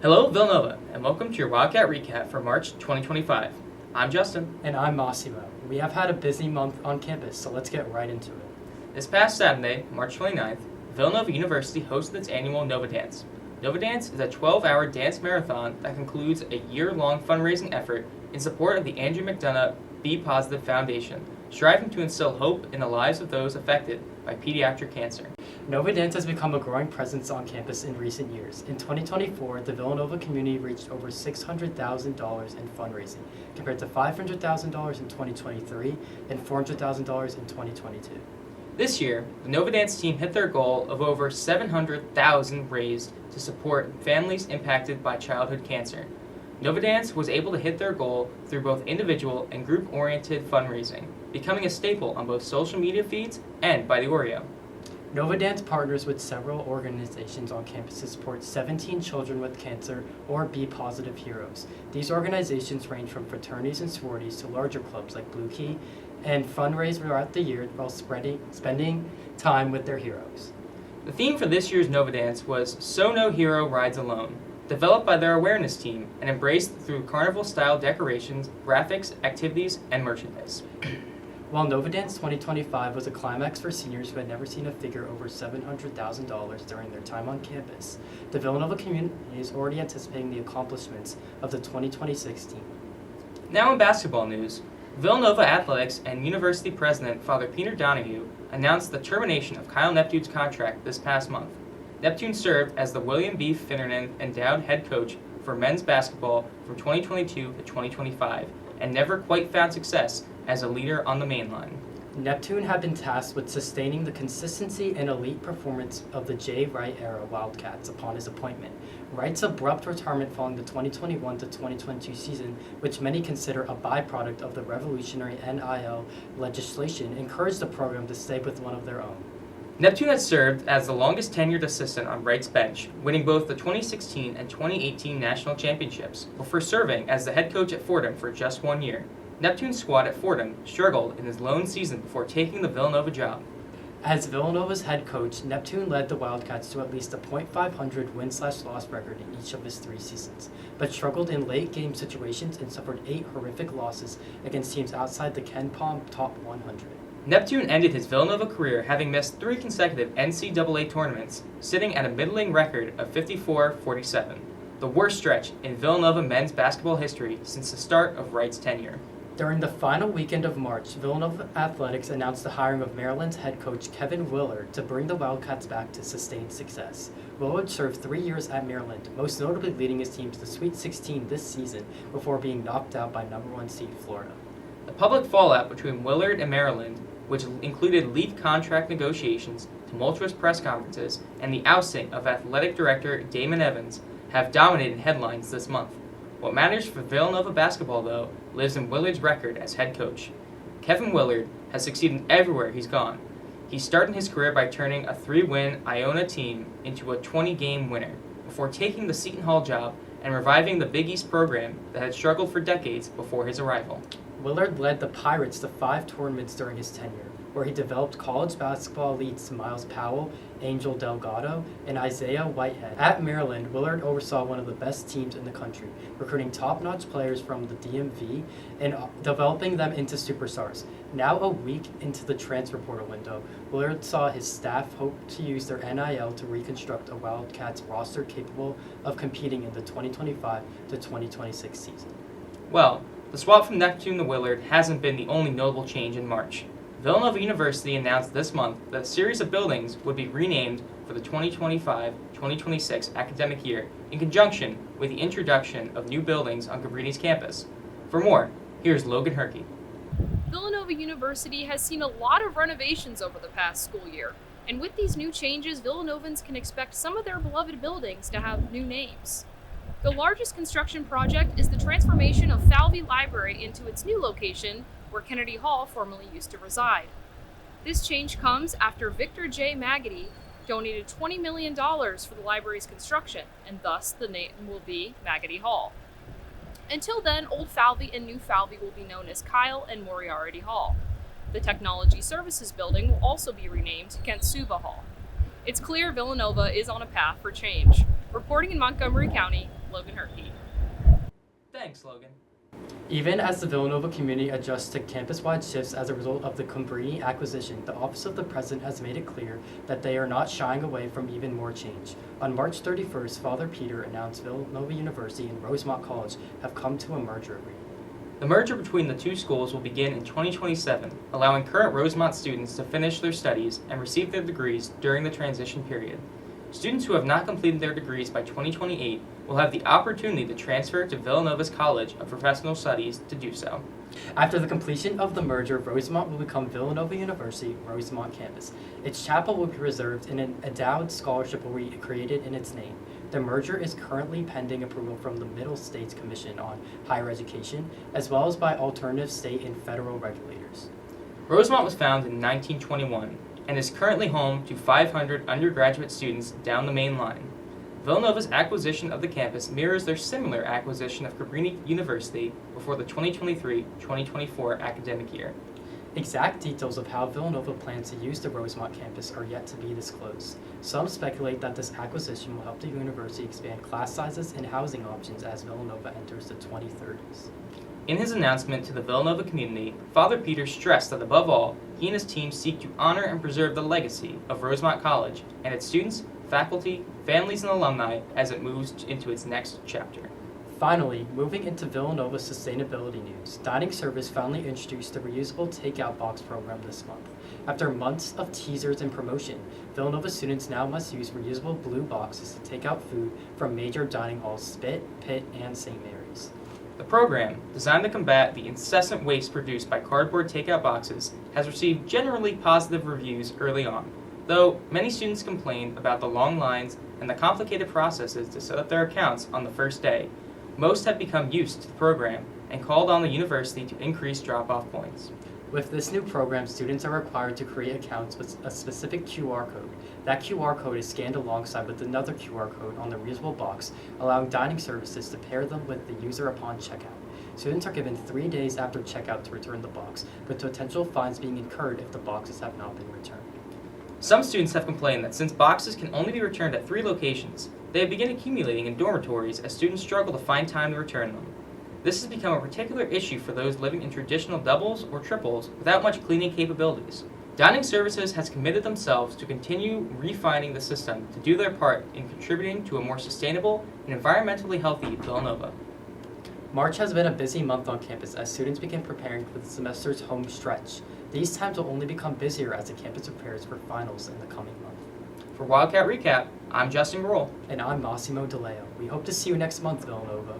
Hello, Villanova, and welcome to your Wildcat recap for March 2025. I'm Justin. And I'm Massimo. We have had a busy month on campus, so let's get right into it. This past Saturday, March 29th, Villanova University hosted its annual Nova Dance. Nova Dance is a 12-hour dance marathon that concludes a year-long fundraising effort in support of the Andrew McDonough Be Positive Foundation, striving to instill hope in the lives of those affected by pediatric cancer. Nova Dance has become a growing presence on campus in recent years. In 2024, the Villanova community reached over $600,000 in fundraising, compared to $500,000 in 2023 and $400,000 in 2022. This year, the Nova Dance team hit their goal of over $700,000 raised to support families impacted by childhood cancer. Nova Dance was able to hit their goal through both individual and group-oriented fundraising, becoming a staple on both social media feeds and by the Oreo. Nova Dance partners with several organizations on campus to support 17 children with cancer or Be Positive heroes. These organizations range from fraternities and sororities to larger clubs like Blue Key and fundraise throughout the year while spending time with their heroes. The theme for this year's Nova Dance was So No Hero Rides Alone, developed by their awareness team and embraced through carnival-style decorations, graphics, activities, and merchandise. While Nova Dance 2025 was a climax for seniors who had never seen a figure over $700,000 during their time on campus, the Villanova community is already anticipating the accomplishments of the 2026 team. Now in basketball news, Villanova Athletics and University President Father Peter Donahue announced the termination of Kyle Neptune's contract this past month. Neptune served as the William B. Finnernan Endowed head coach for men's basketball from 2022 to 2025 and never quite found success as a leader on the main line. Neptune had been tasked with sustaining the consistency and elite performance of the Jay Wright era Wildcats upon his appointment. Wright's abrupt retirement following the 2021 to 2022 season, which many consider a byproduct of the revolutionary NIL legislation, encouraged the program to stay with one of their own. Neptune has served as the longest tenured assistant on Wright's bench, winning both the 2016 and 2018 national championships, before serving as the head coach at Fordham for just 1 year. Neptune's squad at Fordham struggled in his lone season before taking the Villanova job. As Villanova's head coach, Neptune led the Wildcats to at least a .500 win/loss record in each of his 3 seasons, but struggled in late-game situations and suffered 8 horrific losses against teams outside the KenPom Top 100. Neptune ended his Villanova career having missed 3 consecutive NCAA tournaments, sitting at a middling record of 54-47, the worst stretch in Villanova men's basketball history since the start of Wright's tenure. During the final weekend of March, Villanova Athletics announced the hiring of Maryland's head coach Kevin Willard to bring the Wildcats back to sustained success. Willard served 3 years at Maryland, most notably leading his team to the Sweet 16 this season before being knocked out by number 1 seed Florida. The public fallout between Willard and Maryland, which included lead contract negotiations, tumultuous press conferences, and the ousting of athletic director Damon Evans, have dominated headlines this month. What matters for Villanova basketball, though, lives in Willard's record as head coach. Kevin Willard has succeeded everywhere he's gone. He started his career by turning a 3-win Iona team into a 20-game winner, before taking the Seton Hall job and reviving the Big East program that had struggled for decades before his arrival. Willard led the Pirates to 5 tournaments during his tenure, where he developed college basketball elites Miles Powell, Angel Delgado, and Isaiah Whitehead. At Maryland, Willard oversaw one of the best teams in the country, recruiting top-notch players from the DMV and developing them into superstars. Now a week into the transfer portal window, Willard saw his staff hope to use their NIL to reconstruct a Wildcats roster capable of competing in the 2025 to 2026 season. Well, the swap from Neptune to Willard hasn't been the only notable change in March. Villanova University announced this month that a series of buildings would be renamed for the 2025-2026 academic year in conjunction with the introduction of new buildings on Cabrini's campus. For more, here's Logan Herkey. Villanova University has seen a lot of renovations over the past school year, and with these new changes, Villanovans can expect some of their beloved buildings to have new names. The largest construction project is the transformation of Falvey Library into its new location, where Kennedy Hall formerly used to reside. This change comes after Victor J. Maggedy donated $20 million for the library's construction, and thus the name will be Maggedy Hall. Until then, Old Falvey and New Falvey will be known as Kyle and Moriarty Hall. The Technology Services Building will also be renamed Kentsuba Hall. It's clear Villanova is on a path for change. Reporting in Montgomery County, Logan Herkey. Thanks, Logan. Even as the Villanova community adjusts to campus-wide shifts as a result of the Cabrini acquisition, the Office of the President has made it clear that they are not shying away from even more change. On March 31st, Father Peter announced Villanova University and Rosemont College have come to a merger agreement. The merger between the two schools will begin in 2027, allowing current Rosemont students to finish their studies and receive their degrees during the transition period. Students who have not completed their degrees by 2028 will have the opportunity to transfer to Villanova's College of Professional Studies to do so. After the completion of the merger, Rosemont will become Villanova University Rosemont campus. Its chapel will be reserved and an endowed scholarship will be created in its name. The merger is currently pending approval from the Middle States Commission on Higher Education, as well as by alternative state and federal regulators. Rosemont was founded in 1921 and is currently home to 500 undergraduate students down the main line. Villanova's acquisition of the campus mirrors their similar acquisition of Cabrini University before the 2023-2024 academic year. Exact details of how Villanova plans to use the Rosemont campus are yet to be disclosed. Some speculate that this acquisition will help the university expand class sizes and housing options as Villanova enters the 2030s. In his announcement to the Villanova community, Father Peter stressed that above all, he and his team seek to honor and preserve the legacy of Rosemont College and its students, faculty, families, and alumni as it moves into its next chapter. Finally, moving into Villanova's sustainability news, Dining Service finally introduced the reusable takeout box program this month. After months of teasers and promotion, Villanova students now must use reusable blue boxes to take out food from major dining halls Spit, Pitt, and St. Mary's. The program, designed to combat the incessant waste produced by cardboard takeout boxes, has received generally positive reviews early on, though many students complained about the long lines and the complicated processes to set up their accounts on the first day. Most have become used to the program and called on the university to increase drop-off points. With this new program, students are required to create accounts with a specific QR code. That QR code is scanned alongside with another QR code on the reusable box, allowing dining services to pair them with the user upon checkout. Students are given 3 days after checkout to return the box, with potential fines being incurred if the boxes have not been returned. Some students have complained that since boxes can only be returned at 3 locations, they have begun accumulating in dormitories as students struggle to find time to return them. This has become a particular issue for those living in traditional doubles or triples without much cleaning capabilities. Dining Services has committed themselves to continue refining the system to do their part in contributing to a more sustainable and environmentally healthy Villanova. March has been a busy month on campus as students begin preparing for the semester's home stretch. These times will only become busier as the campus prepares for finals in the coming month. For Wildcat Recap, I'm Justin Grohl. And I'm Massimo DeLeo. We hope to see you next month, Villanova.